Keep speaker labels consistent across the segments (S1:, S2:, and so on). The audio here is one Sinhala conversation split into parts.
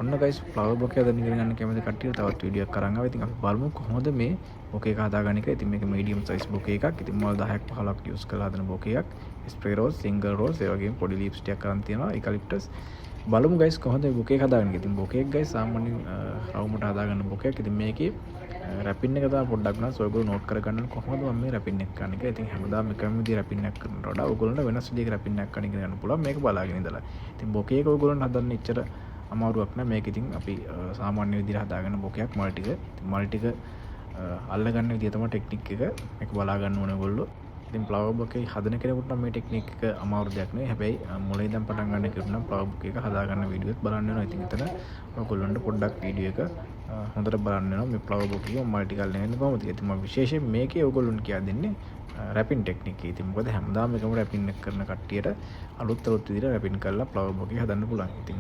S1: ඔන්න guys flower bouquet හදන්න ඉගෙන ගන්න කැමති කට්ටිය තවත් වීඩියෝ එකක් අරන් ආවා. ඉතින් අපි බලමු කොහොමද මේ bouquet එක හදාගන්න කියලා. ඉතින් මේක medium size bouquet එකක්. ඉතින් මල් 10ක් 15ක් use කරලා හදන bouquet එකක්. spray rose, single rose, ඒ වගේම පොඩි leaves ටිකක් අරන් තියෙනවා. eucalyptus. බලමු guys කොහොමද මේ bouquet එක හදාගන්නේ. ඉතින් bouquet එක guys සාමාන්‍යයෙන් රවුමට හදාගන්න bouquet එකක්. ඉතින් මේකේ රැපින් එක තමයි පොඩ්ඩක් නම් ඔයගොල්ලෝ නෝට් කරගන්න කොහොමද මම මේ රැපින් එක කරන්නේ කියලා. ඉතින් හැමදාම එකම විදිහේ රැපින් එකක් කරනවට වඩා ඔයගොල්ලන්ට වෙනස් විදිහක රැපින් එකක් කරන්න ඉගෙන ගන්න පුළුවන් මේක බලාගෙන ඉඳලා. ඉතින් bouquet එක ඔයගොල්ලන්ට හදන්න ඉච්චර අමාරුවක් නෑ. මේක ඉතින් අපි සාමාන්‍ය විදිහට හදාගන්න bouquet එකක්. මල් ටික ඉතින් මල් ටික අල්ලගන්න විදිය තමයි ටෙක්නික් එක. මේක බලා ගන්න ඕනේ ඔයගොල්ලෝ. ඉතින් flower bouquet හදන කෙනෙකුට නම් මේ ටෙක්නික් එක අමාරු දෙයක් නෙවෙයි. හැබැයි මුලින් ඉඳන් පටන් ගන්න කෙනෙකුට නම් flower bouquet එක හදාගන්න වීඩියෝ එකත් බලන්න වෙනවා. ඉතින් එතන ඔයගොල්ලන්ට පොඩ්ඩක් වීඩියෝ එක හොඳට බලන්න වෙනවා. මේ flower bouquet එක මල් ටික අල්ලගෙන කොහොමද කියලා. ඉතින් මම විශේෂයෙන් මේකේ ඔයගොල්ලන්ට කියලා දෙන්නේ රැපින් ටෙක්නික් එක. ඉතින් මොකද හැමදාම එකම රැපින් එක කරන කට්ටියට අලුත් විදිහට රැපින් කරලා flower bouquet හදන්න පුළුවන්. ඉතින්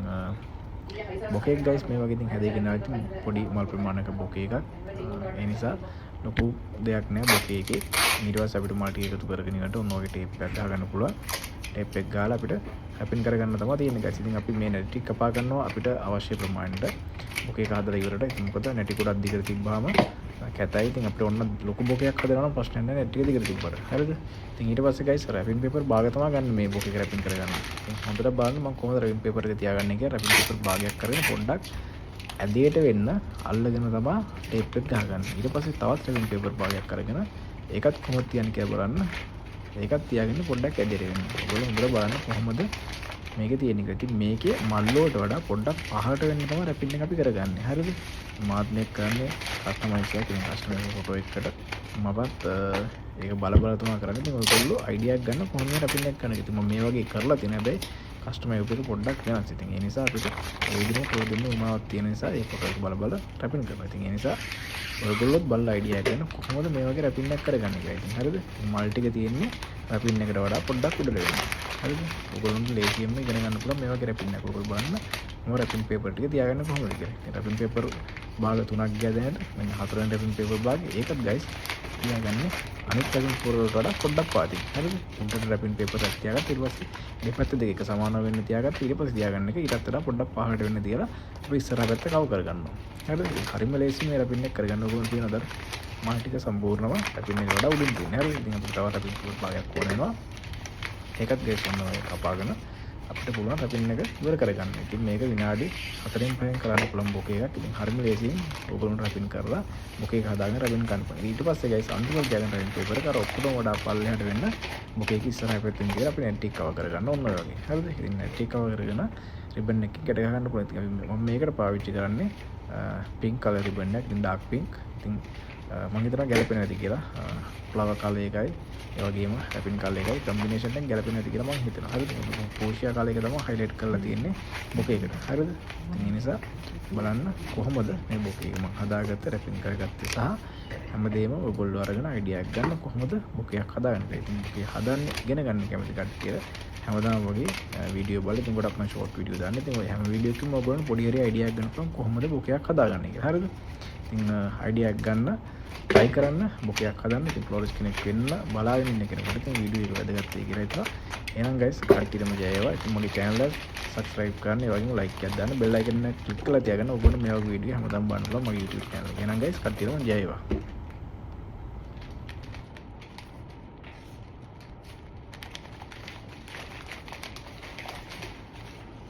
S1: bouquet එක guys මේ වගේ ඉතින් හැදගෙන ආවි පොඩි මල් ප්‍රමාණයක bouquet එකක්. ඒ නිසා ලොකු දෙයක් නෑ bouquet එකේ. ඊට පස්සේ අපිට මල් ටික එකතු කරගෙන ඉන්නට ඕන වගේ ටේප් එකක් ගහගන්න පුළුවන්. ටේප් එක ගාලා අපිට රැපින් කරගන්න තමයි තියෙන්නේ guys. ඉතින් අපි මේ නැටි ටික කපා ගන්නවා අපිට අවශ්‍ය ප්‍රමාණයට bouquet එක හදලා ඉවරට. ඉතින් මොකද නැටි ගොඩක් දිගට තිබ්බාම කැතයි. ඉතින් අපිට ඔන්න ලොකු bouquet එකක් හදනවා නම් ප්‍රශ්නයක් නෑ නැටි ටික දිගට තිබ්බට. හරිද? ඉතින් ඊට පස්සේ guys රැපින් පේපර් භාගය තමයි ගන්න මේ bouquet එක රැපින් කරගන්න. ඉතින් හොඳට බලන්න මම කොහොමද රැපින් පේපර් එක තියාගන්නේ කියලා. රැපින් පේපර් භාගයක් කරගෙන පොඩ්ඩක් ඇදේට වෙන්න අල්ලගෙන තමයි ටේප් එක ගහගන්න. ඊට පස්සේ තවත් රැපින් පේපර් භාගයක් කරගෙන ඒකත් කොහොමද තියන්නේ කියලා බලන්න. ඒකත් තියාගෙන පොඩ්ඩක් ඇදේට වෙන්න. ඔයගොල්ලෝ හොඳට බලන්න කොහොමද මේකේ තියෙන්නේ. ඉතින් මේකේ මල් වලට වඩා පොඩ්ඩක් පහට වෙන්න තමයි රැපින් එක අපි කරගන්නේ. හරිද? මාත් මේක කරන්නේ කස්ටමයිස් එකක්. ඉතින් කස්ටමර් ෆොටෝ එකකට මමත් ඒක බල බල තමයි කරන්නේ. ඉතින් ඔයගොල්ලෝ අයිඩියා එකක් ගන්න කොහොමද රැපින් එක කරන්නේ. ඉතින් මම මේ වගේ කරලා තියෙන හැබැයි කස්ටමර් එක පොඩ්ඩක් වෙනස්. ඉතින් ඒ නිසා අපිට ඒ විදිහට ෆොටෝ දෙන්න උමාවක් තියෙන නිසා ඒ ෆොටෝ එක බල බල රැපින් කරනවා. ඉතින් ඒ නිසා ඔයගොල්ලොත් බලලා අයිඩියා එක ගන්න කොහොමද මේ වගේ රැපින් එකක් කරගන්නේ කියලා. ඉතින් හරිද? මල් ටික තියෙන්නේ රැපින් එකට වඩා පොඩ්ඩක් උඩට වෙනවා. හරිද? ඔයගොල්ලන්ට ලේසියෙන්ම ඉගෙන ගන්න පුළුවන් මේ වගේ රැපින් එකක්. ඔයගොල්ලෝ බලන්න මම රැපින් පේපර් ටික තියාගන්න කොහොමද කියලා. ඉතින් රැපින් පේපර් භාග 3ක් ගියා දැනට. මෙන්න 4 වෙනි රැපින් පේපර් භාගය. ඒකත් guys තියාගන්නේ අනිත් රැපින් පේපර් වලට වඩා පොඩ්ඩක් පාතින්. හරිද? උන්ට රැපින් පේපර් එකක් තියාගත්ත ඊට පස්සේ දෙපැත්ත දෙක එක සමාන වෙන්න තියාගත්ත ඊට පස්සේ තියාගන්න එක ඊටත් වඩා පොඩ්ඩක් පහළට වෙන්න තියලා අපි ඉස්සරහ පැත්ත කවර් කරගන්නවා. හරිද? හරිම ලේසි මේ රැපින් එක කරගන්න ඕන තියෙනවද? මල් ටික සම්පූර්ණව රැපින් එකට වඩා උඩින් තියෙනවා. හරිද? ඉතින් අපිට තවත් රැපින් පේපර් භාගයක් ඕන වෙනවා. ඒකත් guys ඔන්න ඔය කපාගෙන අපිට පුළුවන් රැපින් එක ඉවර කරගන්න. ඉතින් මේක විනාඩි 4න් 5න් කරන්න පුළුවන් bouquet එකක්. ඉතින් හරිම ලේසියෙන් ඔයගොල්ලෝ රැපින් කරලා bouquet එක හදාගෙන රැපින් ගන්න පුළුවන්. ඊට පස්සේ guys අන්තිමට ගියගෙන රැපින් පේපර් එක අර ඔක්කොම වඩා පල්ලෙහාට වෙන්න bouquet එක ඉස්සරහ පැත්තෙන් තියලා අපි net එක කවර් කරගන්න ඕන ඔය වගේ. හරිද? ඉතින් net එක කවර් කරගෙන ribbon එකකින් ගැට ගන්න පුළුවන්. ඉතින් මම මේකට පාවිච්චි කරන්නේ pink color ribbon එකක්. ඉතින් dark pink. ඉතින් මම හිතනවා ගැලපෙන්නේ නැති කියලා. flower color එකයි ඒ වගේම රැපින් color එකයි combination එකෙන් ගැලපෙන්නේ නැති කියලා මම හිතනවා. හරිද? fuchsia color එක තමයි highlight කරලා තියෙන්නේ bouquet එකට. හරිද? ඉතින් ඒ නිසා බලන්න කොහොමද මේ bouquet එක මම හදාගත්තේ රැපින් කරගත්තේ සහ හැමදේම ඔයගොල්ලෝ අරගෙන අයිඩියා එකක් ගන්න කොහොමද bouquet එකක් හදාගන්නේ. ඉතින් bouquet හදන්න ඉගෙන ගන්න කැමති කට්ටිය හැමදාම වගේ වීඩියෝ බලලා ඉතින් ගොඩක් මම ෂෝට් වීඩියෝ දාන්න. ඉතින් ඔය හැම වීඩියෝ එකකම ඔයගොල්ලෝ පොඩි හරි අයිඩියා එකක් ගන්න පුළුවන් කොහොමද bouquet එකක් හදාගන්නේ කියලා. හරිද? ඉතින් අයිඩියා එකක් ගන්න try කරන්න bouquet එකක් හදන්න. ඉතින් ෆ්ලෝරිස්ට් කෙනෙක් වෙන්න බලාගෙන ඉන්න කෙනෙකුට ඉතින් වීඩියෝ එක වැදගත් වෙයි කියලා හිතනවා. එහෙනම් guys කට්ටියටම ජය වේවා. ඉතින් මගේ channel එක subscribe කරන්න, ඒ වගේම like එකක් දාන්න, bell icon එක click කරලා තියාගන්න. ඔයගොල්ලෝ මේ වගේ වීඩියෝ හැමදාම බලන්න පුළුවන් මගේ YouTube channel එක. එහෙනම් guys කට්ටියටම ජය වේවා.